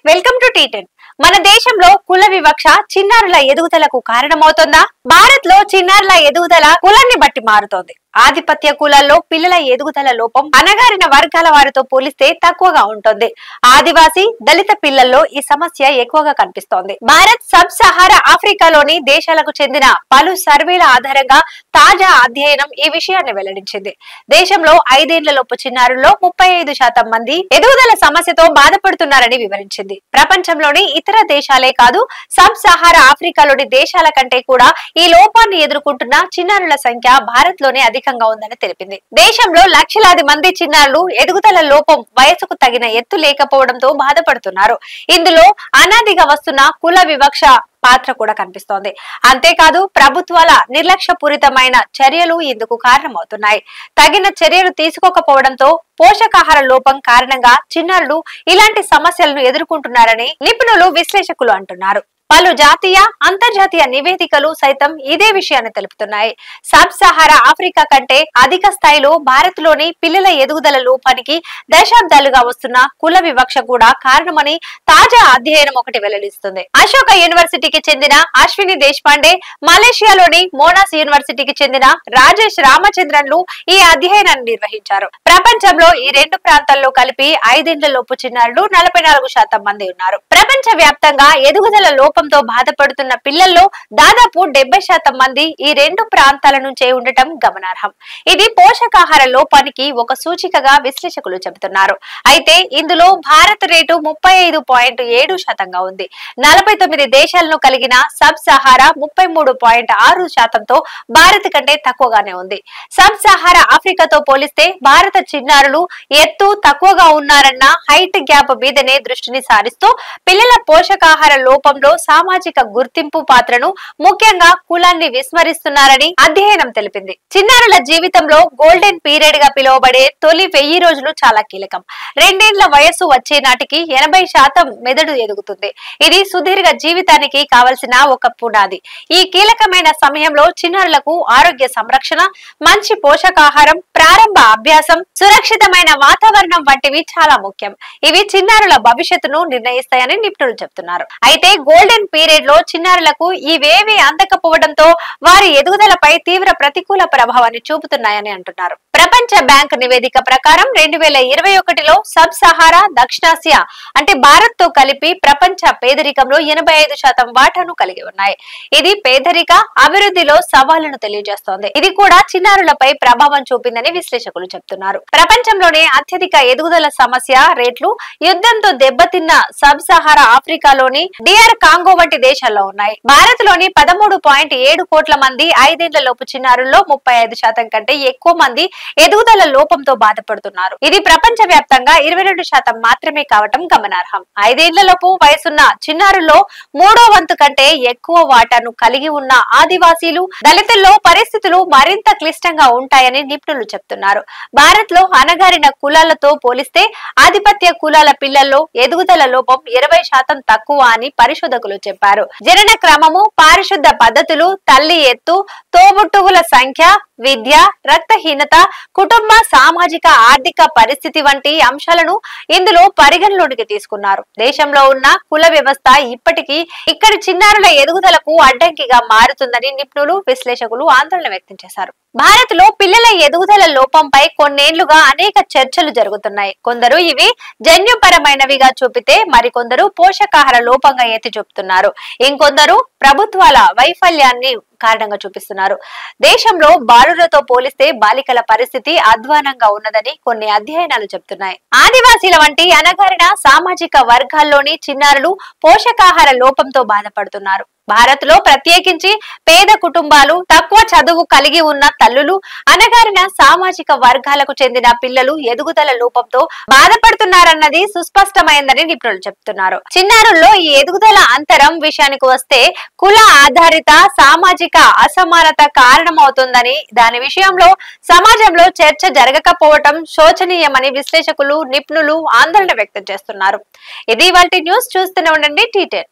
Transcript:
Welcome to టీ10. మన దేశంలో కుల వివక్ష చిన్నారుల ఎదుగుదలకు కారణమవుతుందా? భారత్ లో చిన్నారుల ఎదుగుదల కులాన్ని బట్టి మారుతోంది. ఆధిపత్య కులాల్లో పిల్లల ఎదుగుదల లోపం అణగారిన వర్గాల వారితో పోలిస్తే తక్కువగా ఉంటుంది. ఆదివాసీ, దళిత పిల్లల్లో ఈ సమస్య ఎక్కువగా కనిపిస్తోంది. భారత్ సబ్ సహారా ఆఫ్రికాలోని దేశాలకు చెందిన పలు సర్వేల ఆధారంగా తాజా అధ్యయనం ఈ విషయాన్ని వెల్లడించింది. దేశంలో 5 ఏళ్లలోపు చిన్నారుల్లో 35% మంది ఎదుగుదల సమస్యతో బాధపడుతున్నారని వివరించింది. ప్రపంచంలోని ఇతర దేశాలే కాదు, సబ్ సహారా ఆఫ్రికాలోని దేశాల కంటే కూడా ఈ లోపాన్ని ఎదుర్కొంటున్న చిన్నారుల సంఖ్య భారత్ లోనే అధికంగా ఉందని తెలిపింది. దేశంలో లక్షలాది మంది చిన్నారులు ఎదుగుదల లోపం, వయసుకు తగిన ఎత్తు లేకపోవడంతో బాధపడుతున్నారు. ఇందులో అనాదిగా వస్తున్న కుల వివక్ష పాత్ర కూడా కనిపిస్తోంది. అంతేకాదు, ప్రభుత్వాల నిర్లక్ష్యపూరితమైన చర్యలు ఇందుకు కారణమవుతున్నాయి. తగిన చర్యలు తీసుకోకపోవడంతో పోషకాహార లోపం కారణంగా చిన్నారులు ఇలాంటి సమస్యలను ఎదుర్కొంటున్నారని నిపుణులు, విశ్లేషకులు అంటున్నారు. పలు జాతీయ, అంతర్జాతీయ నివేదికలు సైతం ఇదే విషయాన్ని తెలుపుతున్నాయి. సబ్ సహారా ఆఫ్రికా కంటే అధిక స్థాయిలో భారత్ లోని పిల్లల ఎదుగుదల లోపానికి దశాబ్దాలుగా వస్తున్న కుల వివక్ష కూడా కారణమని తాజా అధ్యయనం ఒకటి వెల్లడిస్తుంది. అశోక యూనివర్సిటీకి చెందిన అశ్విని దేశపాండే, మలేషియాలోని మోనాస్ యూనివర్సిటీకి చెందిన రాజేష్ రామచంద్రన్లు ఈ అధ్యయనాన్ని నిర్వహించారు. ప్రపంచంలో ఈ 2 ప్రాంతాల్లో కలిపి 5 ఏళ్లలోపు చిన్నారులు 44% మంది ఉన్నారు. ప్రపంచ వ్యాప్తంగా ఎదుగుదల లోపంతో బాధపడుతున్న పిల్లల్లో దాదాపు 70% మంది ఈ 2 ప్రాంతాల నుంచే ఉండటం గమనార్హం. ఇది పోషకాహార లోపానికి ఒక సూచికగా విశ్లేషకులు చెబుతున్నారు. అయితే ఇందులో భారత్ రేటు 35.7% ఉంది. 49 దేశాలను కలిగిన సబ్ సహారా 33.6%తో భారత్ కంటే తక్కువగానే ఉంది. సబ్ సహారా ఆఫ్రికాతో పోలిస్తే భారత చిన్నారులు ఎత్తు తక్కువగా ఉన్నారన్న హైట్ గ్యాప్ మీదనే దృష్టిని సారిస్తూ పిల్లల పోషకాహార లోపంలో సామాజిక గుర్తింపు పాత్రను, ముఖ్యంగా కులాన్ని విస్మరిస్తున్నారని అధ్యయనం తెలిపింది. చిన్నారుల జీవితంలో గోల్డెన్ పీరియడ్ గా పిలువబడే తొలి 1000 రోజులు చాలా కీలకం. 2 ఏళ్ల వయస్సు వచ్చే నాటికి 80% మెదడు ఎదుగుతుంది. ఇది సుదీర్ఘ జీవితానికి కావలసిన ఒక పునాది. ఈ కీలకమైన సమయంలో చిన్నారులకు ఆరోగ్య సంరక్షణ, మంచి పోషకాహారం, ప్రారంభ అభ్యాసం, సురక్షితమైన వాతావరణం వంటివి చాలా ముఖ్యం. ఇవి చిన్నారుల భవిష్యత్తును నిర్ణయిస్తాయని నిపుణులు చెబుతున్నారు. అయితే గోల్డెన్ పీరియడ్ లో చిన్నారులకు ఇవేవి అందకపోవడంతో వారి ఎదుగుదలపై తీవ్ర ప్రతికూల ప్రభావాన్ని చూపుతున్నాయని అంటున్నారు. ప్రపంచ బ్యాంక్ నివేదిక ప్రకారం 2021లో సబ్ సహారా, దక్షిణాసియా అంటే భారత్ తో కలిపి ప్రపంచ పేదరికంలో 85% వాటాను కలిగి ఉన్నాయి. ఇది పేదరిక, అభివృద్ధిలో సవాళ్లను తెలియజేస్తోంది. ఇది కూడా చిన్నారులపై ప్రభావం చూపిందని విశ్లేషకులు చెబుతున్నారు. ప్రపంచంలోనే అత్యధిక ఎదుగుదల సమస్య రేట్లు యుద్ధంతో దెబ్బతిన్న సబ్ సహారా ఆఫ్రికాలోని DR కాంగో వంటి దేశాల్లో ఉన్నాయి. భారత్ లోని 13.7 కోట్ల మంది 5 ఏళ్లలోపు చిన్నారుల్లో 35% కంటే ఎక్కువ మంది ఎదుగుదల లోపంతో బాధపడుతున్నారు. ఇది ప్రపంచ వ్యాప్తంగా 22% మాత్రమే కావటం గమనార్హం. 5 ఏళ్లలోపు వయసున్న చిన్నారుల్లో 3వ వంతు కంటే ఎక్కువ వాటాను కలిగి ఉన్న ఆదివాసీలు, దళితుల్లో పరిస్థితులు మరింత క్లిష్టంగా ఉంటాయని నిపుణులు చెప్తున్నారు. భారత్ లో అణగారిన కులాలతో పోలిస్తే ఆధిపత్య కులాల పిల్లల్లో ఎదుగుదల లోపం 20% తక్కువ అని పరిశోధకులు చెప్పారు. జనన క్రమము, పారిశుద్ధ పద్ధతులు, తల్లి ఎత్తు, తోబుట్టువుల సంఖ్య, విద్య, రక్తహీనత, కుటుంబ, సామాజిక, ఆర్థిక పరిస్థితి వంటి అంశాలను ఇందులో పరిగణలోనికి తీసుకున్నారు. దేశంలో ఉన్న కుల వ్యవస్థ ఇప్పటికీ ఇక్కడి చిన్నారుల ఎదుగుదలకు అడ్డంకిగా మారుతుందని నిపుణులు, విశ్లేషకులు ఆందోళన వ్యక్తం చేశారు. భారత్ లో పిల్లల ఎదుగుదల లోపంపై కొన్నేళ్లుగా అనేక చర్చలు జరుగుతున్నాయి. కొందరు ఇవి జన్యుపరమైనవిగా చూపితే, మరికొందరు పోషకాహార లోపంగా ఎత్తి చూపుతున్నారు. ఇంకొందరు ప్రభుత్వాల వైఫల్యాన్ని కారణంగా చూపిస్తున్నారు. దేశంలో బాలులతో పోలిస్తే బాలికల పరిస్థితి అధ్వానంగా ఉన్నదని కొన్ని అధ్యయనాలు చెబుతున్నాయి. ఆదివాసీల వంటి అణగారిన సామాజిక వర్గాల్లోని చిన్నారులు పోషకాహార లోపంతో బాధపడుతున్నారు. భారత్ లో ప్రత్యేకించి పేద కుటుంబాలు, తక్కువ చదువు కలిగి ఉన్న తల్లులు, అణగారిన సామాజిక వర్గాలకు చెందిన పిల్లలు ఎదుగుదల లోపంతో బాధపడుతున్నారన్నది సుస్పష్టమైందని నిపుణులు చెప్తున్నారు. చిన్నారుల్లో ఈ ఎదుగుదల అంతరం విషయానికి వస్తే కుల ఆధారిత సామాజిక అసమానత కారణమవుతుందని, దాని విషయంలో సమాజంలో చర్చ జరగకపోవటం శోచనీయమని విశ్లేషకులు, నిపుణులు ఆందోళన వ్యక్తం చేస్తున్నారు. ఇది ఇవాల్టి న్యూస్. చూస్తూనే ఉండండి టీ10.